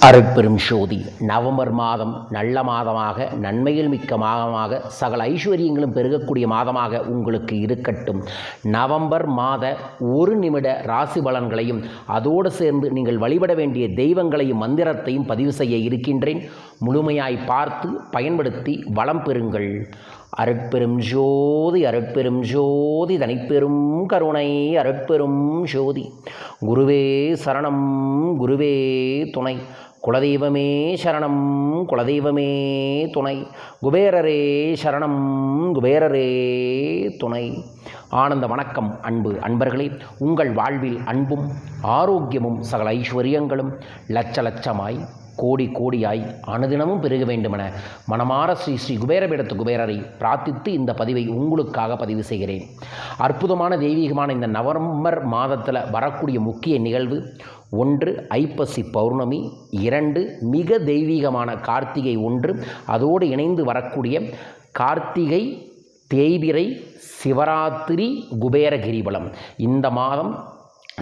அருட்பெரும் ஜோதி. நவம்பர் மாதம் நல்ல மாதமாக, நன்மையில் மிக்க மாதமாக, சகல ஐஸ்வர்யங்களும் பெருகக்கூடிய மாதமாக உங்களுக்கு இருக்கட்டும். நவம்பர் மாத ஒரு நிமிட ராசி பலன்களையும் அதோடு சேர்ந்து நீங்கள் வழிபட வேண்டிய தெய்வங்களையும் மந்திரத்தையும் பதிவு செய்ய இருக்கின்றேன். முழுமையாய் பார்த்து பயன்படுத்தி வளம் பெறுங்கள். அருட்பெரும் ஜோதி, அருட்பெரும் ஜோதி, தனிப்பெரும் கருணை, அருட்பெரும் ஜோதி. குருவே சரணம், குருவே துணை. குலதெய்வமே சரணம், குலதெய்வமே துணை. குபேரரே சரணம், குபேரரே துணை. ஆனந்த வணக்கம் அன்பு அன்பர்களே. உங்கள் வாழ்வில் அன்பும் ஆரோக்கியமும் சகல ஐஸ்வர்யங்களும் லட்ச லட்சமாய் கோடி கோடியாய் அனுதினமும் பெருக வேண்டுமென மனமார ஸ்ரீ ஸ்ரீ குபேரபீடத்து குபேரரை பிரார்த்தித்து இந்த பதிவை உங்களுக்காக பதிவு செய்கிறேன். அற்புதமான தெய்வீகமான இந்த நவம்பர் மாதத்தில் வரக்கூடிய முக்கிய நிகழ்வு: 1 ஐப்பசி பௌர்ணமி, 2 மிக தெய்வீகமான கார்த்திகை 1, அதோடு இணைந்து வரக்கூடிய கார்த்திகை, தேய்பிறை, சிவராத்திரி, குபேர கிரிவலம். இந்த மாதம்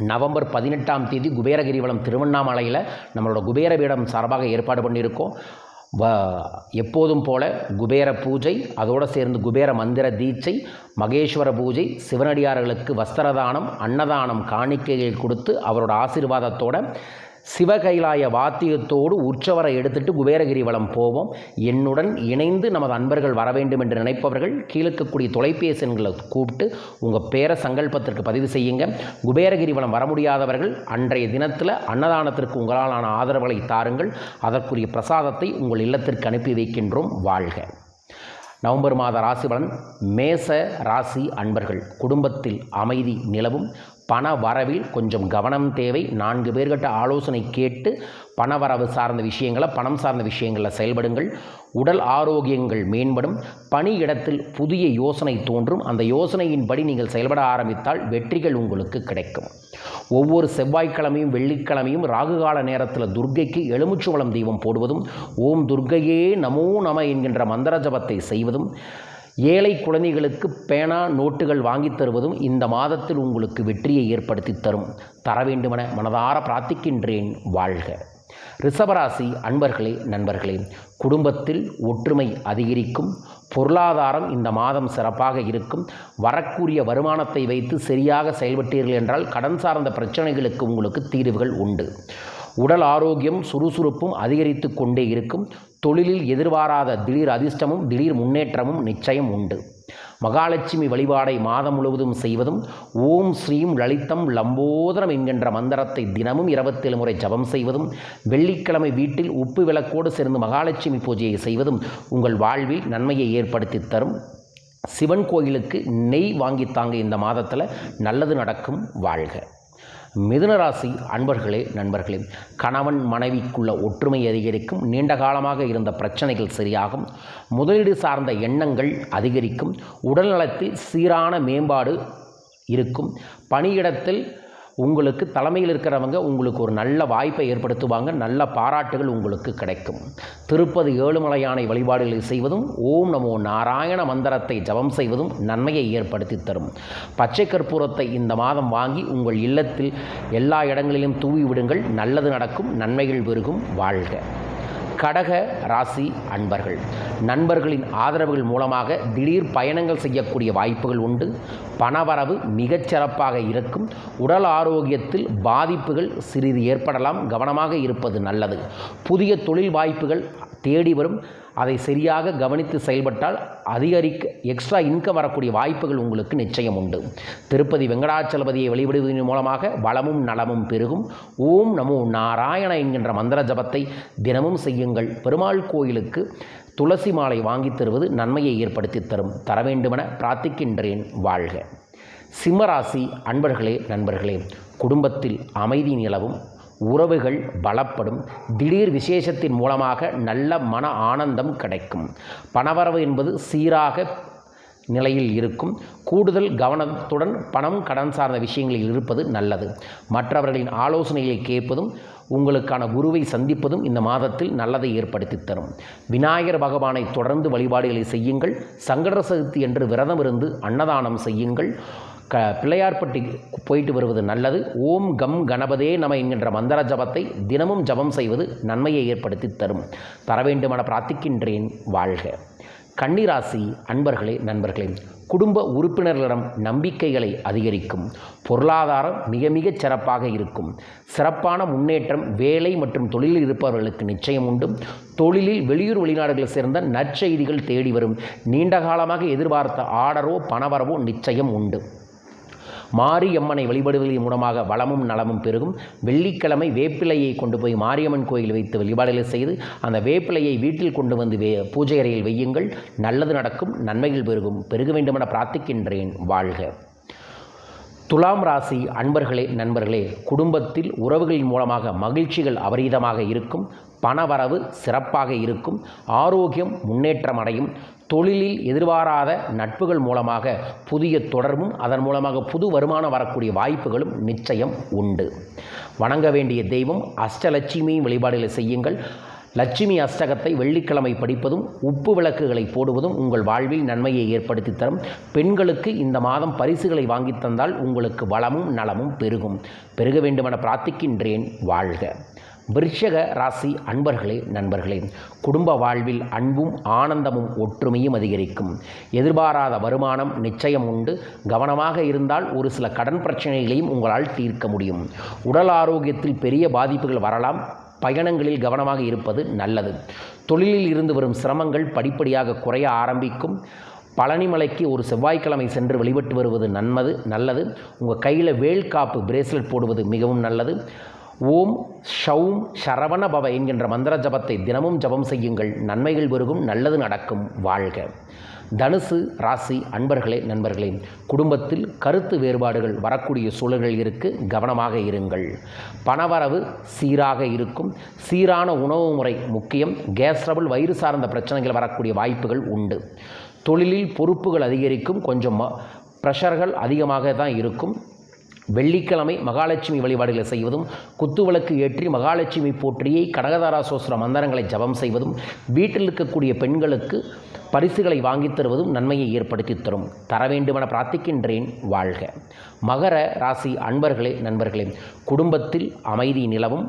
நவம்பர் 18ஆம் தேதி குபேர கிரிவலம் திருவண்ணாமலையில் நம்மளோட குபேரபீடம் சார்பாக ஏற்பாடு பண்ணியிருக்கோம். எப்போதும் போல குபேர பூஜை, அதோடு சேர்ந்து குபேர மந்திர தீட்சை, மகேஸ்வர பூஜை, சிவனடியார்களுக்கு வஸ்திரதானம், அன்னதானம், காணிக்கைகள் கொடுத்து அவரோட ஆசீர்வாதத்தோட சிவகைலாய வாத்தியத்தோடு உற்சவரை எடுத்துட்டு குபேரகிரிவலம் போவோம். என்னுடன் இணைந்து நமது அன்பர்கள் வர வேண்டும் என்று நினைப்பவர்கள் கீழக்கக்கூடிய தொலைபேசி எண்களை கூப்பிட்டு உங்கள் பேரை சங்கல்பத்திற்கு பதிவு செய்யுங்க. குபேரகிரிவலம் வர முடியாதவர்கள் அன்றைய தினத்தில் அன்னதானத்திற்கு உங்களாலான ஆதரவுகளை தாருங்கள். அதற்குரிய பிரசாதத்தை உங்கள் இல்லத்திற்கு அனுப்பி வைக்கின்றோம். வாழ்க. நவம்பர் மாத ராசி பலன். மேச ராசி அன்பர்கள், குடும்பத்தில் அமைதி நிலவும். பண வரவில் கொஞ்சம் கவனம் தேவை. 4 பேர்கிட்ட ஆலோசனை கேட்டு பணவரவு சார்ந்த விஷயங்களை, பணம் சார்ந்த ஒவ்வொருகளில் செயல்படுங்கள். உடல் ஆரோக்கியங்கள் மேம்படும். பணியிடத்தில் புதிய யோசனை தோன்றும். அந்த யோசனையின்படி நீங்கள் செயல்பட ஆரம்பித்தால் வெற்றிகள் உங்களுக்கு கிடைக்கும். ஒவ்வொரு செவ்வாய்க்கிழமையும் வெள்ளிக்கிழமையும் ராகுகால நேரத்தில் துர்க்கைக்கு எலுமிச்சம்பழம் தீபம் போடுவதும், ஓம் துர்க்கையே நமோ நம என்கின்ற மந்திர ஜபத்தை செய்வதும், ஏழை குழந்தைகளுக்கு பேனா நோட்டுகள் வாங்கி தருவதும் இந்த மாதத்தில் உங்களுக்கு வெற்றியை ஏற்படுத்தி தரும். தர வேண்டுமென மனதார பிரார்த்திக்கின்றேன். வாழ்க. ரிஷபராசி அன்பர்களே, நண்பர்களே, குடும்பத்தில் ஒற்றுமை அதிகரிக்கும். பொருளாதாரம் இந்த மாதம் சிறப்பாக இருக்கும். வரக்கூடிய வருமானத்தை வைத்து சரியாக செயல்பட்டீர்கள் என்றால் கடன் சார்ந்த பிரச்சனைகளுக்கு உங்களுக்கு தீர்வுகள் உண்டு. உடல் ஆரோக்கியம் சுறுசுறுப்பும் அதிகரித்து கொண்டே இருக்கும். தொழிலில் எதிர்பாராத திடீர் அதிர்ஷ்டமும் திடீர் முன்னேற்றமும் நிச்சயம் உண்டு. மகாலட்சுமி வழிபாடை மாதம் முழுவதும் செய்வதும், ஓம் ஸ்ரீம் லலிதம் லம்போதரம் என்கின்ற மந்திரத்தை தினமும் 27 முறை ஜபம் செய்வதும், வெள்ளிக்கிழமை வீட்டில் உப்பு விளக்கோடு சேர்ந்து மகாலட்சுமி பூஜையை செய்வதும் உங்கள் வாழ்வில் நன்மையை ஏற்படுத்தி தரும். சிவன் கோயிலுக்கு நெய் வாங்கித்தாங்க. இந்த மாதத்தில் நல்லது நடக்கும். வாழ்க. மிதுனராசி அன்பர்களே, நண்பர்களே, கணவன் மனைவிக்குள்ள ஒற்றுமை அதிகரிக்கும். நீண்ட காலமாக இருந்த பிரச்சனைகள் சரியாகும். முதலீடு சார்ந்த எண்ணங்கள் அதிகரிக்கும். உடல்நலத்தில் சீரான மேம்பாடு இருக்கும். பணியிடத்தில் உங்களுக்கு தலைமையில் இருக்கிறவங்க உங்களுக்கு ஒரு நல்ல வாய்ப்பை ஏற்படுத்துவாங்க. நல்ல பாராட்டுகள் உங்களுக்கு கிடைக்கும். திருப்பதி ஏழுமலையானை வழிபாடுகளை செய்வதும், ஓம் நமோ நாராயண மந்திரத்தை ஜபம் செய்வதும் நன்மையை ஏற்படுத்தி தரும். பச்சை கற்பூரத்தை இந்த மாதம் வாங்கி உங்கள் இல்லத்தில் எல்லா இடங்களிலும் தூவி விடுங்கள். நல்லது நடக்கும். நன்மைகள் பெருகும். வாழ்க. கடக ராசி அன்பர்கள், நண்பர்களின் ஆதரவுகள் மூலமாக திடீர் பயணங்கள் செய்யக்கூடிய வாய்ப்புகள் உண்டு. பணவரவு மிகச்சிறப்பாக இருக்கும். உடல் ஆரோக்கியத்தில் பாதிப்புகள் சிறிது ஏற்படலாம். கவனமாக இருப்பது நல்லது. புதிய தொழில் வாய்ப்புகள் தேடி வரும். அதை சரியாக கவனித்து செயல்பட்டால் எக்ஸ்ட்ரா இன்கம் வரக்கூடிய வாய்ப்புகள் உங்களுக்கு நிச்சயம் உண்டு. திருப்பதி வெங்கடாச்சலபதியை வழிபடுவதன் மூலமாக வளமும் நலமும் பெருகும். ஓம் நமோ நாராயண என்கின்ற மந்திர ஜபத்தை தினமும் செய்யுங்கள். பெருமாள் கோயிலுக்கு துளசி மாலை வாங்கி தருவது நன்மையை ஏற்படுத்தி தரும். தர வேண்டுமென பிரார்த்திக்கின்றேன். வாழ்க. சிம்மராசி அன்பர்களே, நண்பர்களே, குடும்பத்தில் அமைதி நிலவும். உறவுகள் பலப்படும். திடீர் விசேஷத்தின் மூலமாக நல்ல மன ஆனந்தம் கிடைக்கும். பணவரவு என்பது சீராக நிலையில் இருக்கும். கூடுதல் கவனத்துடன் பணம் கடன் சார்ந்த விஷயங்களில் இருப்பது நல்லது. மற்றவர்களின் ஆலோசனைகளை கேட்பதும், உங்களுக்கான குருவை சந்திப்பதும் இந்த மாதத்தில் நல்லதை ஏற்படுத்தி தரும். விநாயகர் பகவானை தொடர்ந்து வழிபாடுகளை செய்யுங்கள். சங்கட சதுர்த்தி என்று விரதம் இருந்து அன்னதானம் செய்யுங்கள். பிள்ளையார்பட்டி போயிட்டு வருவது நல்லது. ஓம் கம் கணபதே நம என்கின்ற மந்திர ஜபத்தை தினமும் ஜபம் செய்வது நன்மையை ஏற்படுத்தி தரும். தர வேண்டுமென பிரார்த்திக்கின்றேன். வாழ்க. கன்னிராசி அன்பர்களே, நண்பர்களே, குடும்ப உறுப்பினர்களிடம் நம்பிக்கைகளை அதிகரிக்கும். பொருளாதாரம் மிக மிகச் சிறப்பாக இருக்கும். சிறப்பான முன்னேற்றம் வேலை மற்றும் தொழிலில் இருப்பவர்களுக்கு நிச்சயம் உண்டு. தொழிலில் வெளியூர் வெளிநாடுகளில் சேர்ந்த நற்செய்திகள் தேடி வரும். நீண்ட காலமாக எதிர்பார்த்த ஆர்டரோ பணவரவோ நிச்சயம் உண்டு. மாரியம்மனை வழிபடுவதன் மூலமாக வளமும் நலமும் பெருகும். வெள்ளிக்கிழமை வேப்பிலையை கொண்டு போய் மாரியம்மன் கோயில் வைத்து வழிபாடுகள் செய்து அந்த வேப்பிலையை வீட்டில் கொண்டு வந்து பூஜை அறையில் வையுங்கள். நல்லது நடக்கும், நன்மைகள் பெருகும். பெருக வேண்டுமென பிரார்த்திக்கின்றேன். வாழ்க. துலாம் ராசி அன்பர்களே, நண்பர்களே, குடும்பத்தில் உறவுகளின் மூலமாக மகிழ்ச்சிகள் அபரீதமாக இருக்கும். பணவரவு சிறப்பாக இருக்கும். ஆரோக்கியம் முன்னேற்றம் அடையும். தொழிலில் எதிர்பாராத நட்புகள் மூலமாக புதிய தொடர்பும் அதன் மூலமாக புது வருமானம் வரக்கூடிய வாய்ப்புகளும் நிச்சயம் உண்டு. வணங்க வேண்டிய தெய்வம் அஷ்டலட்சுமியும் வழிபாடுகளை செய்யுங்கள். லட்சுமி அஷ்டகத்தை வெள்ளிக்கிழமை படிப்பதும் உப்பு விளக்குகளை போடுவதும் உங்கள் வாழ்வில் நன்மையை ஏற்படுத்தி தரும். பெண்களுக்கு இந்த மாதம் பரிசுகளை வாங்கி தந்தால் உங்களுக்கு வளமும் நலமும் பெருகும். பெருக வேண்டுமென பிரார்த்திக்கின்றேன். வாழ்க. விருச்சிக ராசி அன்பர்களே, நண்பர்களே, குடும்ப வாழ்வில் அன்பும் ஆனந்தமும் ஒற்றுமையும் அதிகரிக்கும். எதிர்பாராத வருமானம் நிச்சயம் உண்டு. கவனமாக இருந்தால் ஒரு சில கடன் பிரச்சனைகளையும் உங்களால் தீர்க்க முடியும். உடல் ஆரோக்கியத்தில் பெரிய பாதிப்புகள் வரலாம். பயணங்களில் கவனமாக இருப்பது நல்லது. தொழிலில் இருந்து வரும் சிரமங்கள் படிப்படியாக குறைய ஆரம்பிக்கும். பழனிமலைக்கு ஒரு செவ்வாய்க்கிழமை சென்று வழிபட்டு வருவது நல்லது. உங்கள் கையில் வேல்காப்பு பிரேஸ்லெட் போடுவது மிகவும் நல்லது. ஓம் ஷௌம் சரவண பவ என்கின்ற மந்திர ஜபத்தை தினமும் ஜபம் செய்யுங்கள். நன்மைகள் பெருகும், நல்லது நடக்கும். வாழ்க. தனுசு ராசி அன்பர்களே, நண்பர்களே, குடும்பத்தில் கருத்து வேறுபாடுகள் வரக்கூடிய சூழல்கள் இருக்கு. கவனமாக இருங்கள். பணவரவு சீராக இருக்கும். சீரான உணவு முறை முக்கியம். கேஸ் ட்ரபிள், வயிறு சார்ந்த பிரச்சனைகள் வரக்கூடிய வாய்ப்புகள் உண்டு. தொழிலில் பொறுப்புகள் அதிகரிக்கும். கொஞ்சம் ப்ரெஷர்கள் அதிகமாக தான் இருக்கும். வெள்ளிக்கிழமை மகாலட்சுமி வழிபாடுகளை செய்வதும் குத்துவிளக்கு ஏற்றி மகாலட்சுமி போற்றியை கனகதாரா சோஸ்திர மந்திரங்களை ஜபம் செய்வதும் வீட்டில் இருக்கக்கூடிய பெண்களுக்கு பரிசுகளை வாங்கித் தருவதும் நன்மையை ஏற்படுத்தி தரும். தர வேண்டுமென பிரார்த்திக்கின்றேன். வாழ்க. மகர ராசி அன்பர்களே, நண்பர்களே, குடும்பத்தில் அமைதி நிலவும்.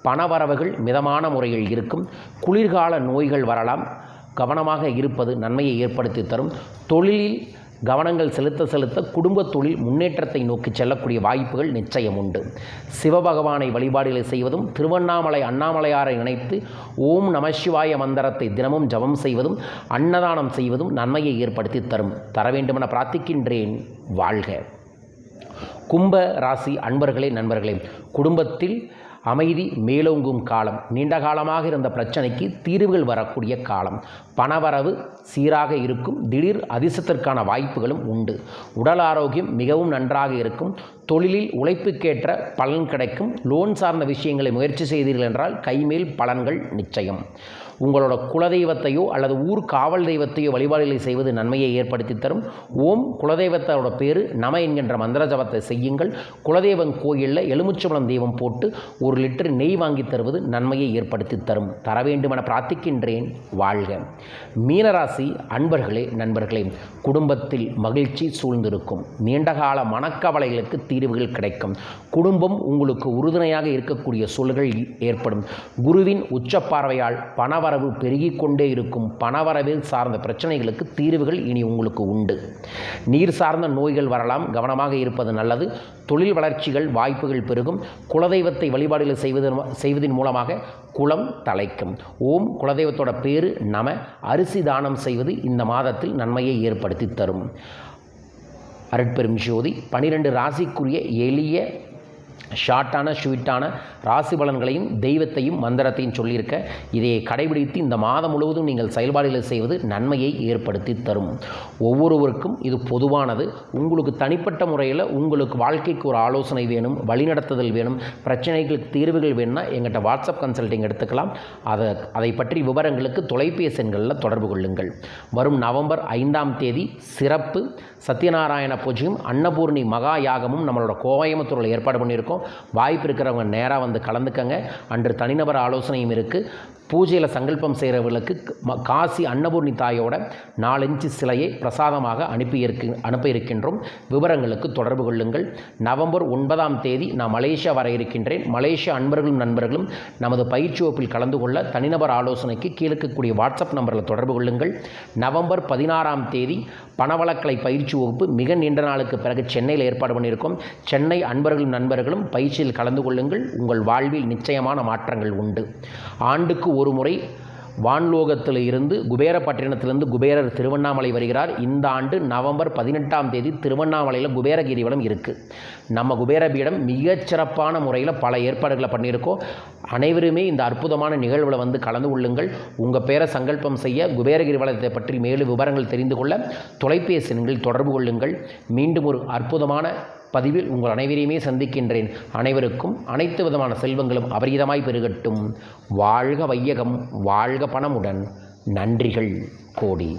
பணவரவுகள் மிதமான முறையில் இருக்கும். குளிர்கால நோய்கள் வரலாம். கவனமாக இருப்பது நன்மையை ஏற்படுத்தி தரும். தொழிலில் கவனங்கள் செலுத்த குடும்ப தொழில் முன்னேற்றத்தை நோக்கி செல்லக்கூடிய வாய்ப்புகள் நிச்சயம் உண்டு. சிவபகவானை வழிபாடுகளை செய்வதும் திருவண்ணாமலை அண்ணாமலையாரை நினைத்து ஓம் நமசிவாய மந்திரத்தை தினமும் ஜபம் செய்வதும் அன்னதானம் செய்வதும் நன்மையை ஏற்படுத்தி தரும். தர வேண்டுமென பிரார்த்திக்கின்றேன். வாழ்க. கும்ப ராசி அன்பர்களே, நண்பர்களே, குடும்பத்தில் அமைதி மேலோங்கும் காலம். நீண்ட காலமாக இருந்த பிரச்சனைக்கு தீர்வுகள் வரக்கூடிய காலம். பணவரவு சீராக இருக்கும். திடீர் அதிர்ஷ்டத்திற்கான வாய்ப்புகளும் உண்டு. உடல் ஆரோக்கியம் மிகவும் நன்றாக இருக்கும். தொழிலில் உழைப்புக்கேற்ற பலன் கிடைக்கும். லோன் சார்ந்த விஷயங்களை முயற்சி செய்தீர்கள் என்றால் கைமேல் பலன்கள் நிச்சயம். உங்களோட குலதெய்வத்தையோ அல்லது ஊர் காவல் தெய்வத்தையோ வழிபாடுகளை செய்வது நன்மையை ஏற்படுத்தி தரும். ஓம் குலதெய்வத்தோட பேர் நம என்கின்ற மந்திர ஜபத்தை செய்யுங்கள். குலதெய்வம் கோயிலில் எலுமிச்சம்பழம் தெய்வம் போட்டு 1 லிட்டர் நெய் வாங்கி தருவது நன்மையை ஏற்படுத்தி தரும். தர வேண்டுமென பிரார்த்திக்கின்றேன். வாழ்க. மீனராசி அன்பர்களே, நண்பர்களே, குடும்பத்தில் மகிழ்ச்சி சூழ்ந்திருக்கும். நீண்டகால மனக்கவலைகளுக்கு தீர்வுகள் கிடைக்கும். குடும்பம் உங்களுக்கு உறுதுணையாக இருக்கக்கூடிய சூழல்கள் ஏற்படும். குருவின் உச்சப்பார்வையால் பணவரவு பெருகிக் கொண்டே இருக்கும். பணவரவில் சார்ந்த பிரச்சனைகளுக்கு தீர்வுகள் இனி உங்களுக்கு உண்டு. நீர் சார்ந்த நோய்கள் வரலாம். கவனமாக இருப்பது நல்லது. தொழில் வளர்ச்சிகள் வாய்ப்புகள் பெருகும். குலதெய்வத்தை வழிபாடுகள் செய்வதன் மூலமாக குலம் தலைக்கும். ஓம் குலதெய்வத்தோட பேரு நம. அரிசி தானம் செய்வது இந்த மாதத்தில் நன்மையை ஏற்படுத்தி தரும். அருட்பெரும் ஜோதி 12 ராசிக்குரிய எளிய ஷார்ட்டான ஸ்வீட்டான ராசி பலன்களையும் தெய்வத்தையும் மந்திரத்தையும் சொல்லியிருக்க. இதை கடைபிடித்து இந்த மாதம் முழுவதும் நீங்கள் செயல்பாடுகளை செய்வது நன்மையை ஏற்படுத்தி தரும். ஒவ்வொருவருக்கும் இது பொதுவானது. உங்களுக்கு தனிப்பட்ட முறையில் உங்களுக்கு வாழ்க்கைக்கு ஒரு ஆலோசனை வேணும், வழிநடத்துதல் வேணும், பிரச்சனைகளுக்கு தீர்வுகள் வேணும்னா எங்கிட்ட வாட்ஸ்அப் கன்சல்டிங் எடுத்துக்கலாம். அதை பற்றி விவரங்களுக்கு தொலைபேசி எண்களில் தொடர்பு கொள்ளுங்கள். வரும் நவம்பர் 5ஆம் தேதி சிறப்பு சத்யநாராயண பூஜையும் அன்னபூர்ணி மகா யாகமும் நம்மளோட கோயம்புத்தூரில் ஏற்பாடு பண்ணியிருக்கோம். வாய்ப்பு இருக்கிறவங்க நேராக வந்து கலந்துக்கங்க. அன்று தனிநபர் ஆலோசனையும் இருக்குது. பூஜையில் சங்கல்பம் செய்கிறவர்களுக்கு காசி அன்னபூர்ணி தாயோட 4 இன்ச்சு சிலையை பிரசாதமாக அனுப்ப இருக்கின்றோம். விவரங்களுக்கு தொடர்பு கொள்ளுங்கள். நவம்பர் 9ஆம் தேதி நான் மலேசியா வர இருக்கின்றேன். மலேசியா அன்பர்களும் நண்பர்களும் நமது பயிற்சி வகுப்பில் கலந்து கொள்ள தனிநபர் ஆலோசனைக்கு கீழக்கக்கூடிய வாட்ஸ்அப் நம்பரில் தொடர்பு கொள்ளுங்கள். நவம்பர் 16ஆம் தேதி பணவளக்கலை பயிற்சி வகுப்பு மிக நீண்ட நாளுக்கு பிறகு சென்னையில் ஏற்பாடு பண்ணியிருக்கோம். சென்னை அன்பர்களும் நண்பர்களும் பயிற்சியில் கலந்து கொள்ளுங்கள். உங்கள் வாழ்வில் நிச்சயமான மாற்றங்கள் உண்டு. ஆண்டுக்கு ஒரு முறை வான்லோகத்தில் இருந்து குபேரப்பட்டினத்திலிருந்து குபேரர் திருவண்ணாமலை வருகிறார். இந்த ஆண்டு நவம்பர் 18ஆம் தேதி திருவண்ணாமலையில் குபேர கிரிவலம் இருக்குது. நம்ம குபேரபீடம் மிகச்சிறப்பான முறையில் பல ஏற்பாடுகளை பண்ணியிருக்கோம். அனைவருமே இந்த அற்புதமான நிகழ்வில் வந்து கலந்து கொள்ளுங்கள். உங்கள் பேரை சங்கல்பம் செய்ய குபேர கிரிவலத்தை பற்றி மேலும் விவரங்கள் தெரிந்து கொள்ள தொலைபேசி எண்களில் தொடர்பு கொள்ளுங்கள். மீண்டும் ஒரு அற்புதமான பதிவில் உங்கள் அனைவரையுமே சந்திக்கின்றேன். அனைவருக்கும் அனைத்து விதமான செல்வங்களும் அபரிதமாய் பெருகட்டும். வாழ்க வையகம், வாழ்க பணமுடன். நன்றிகள் கோடி.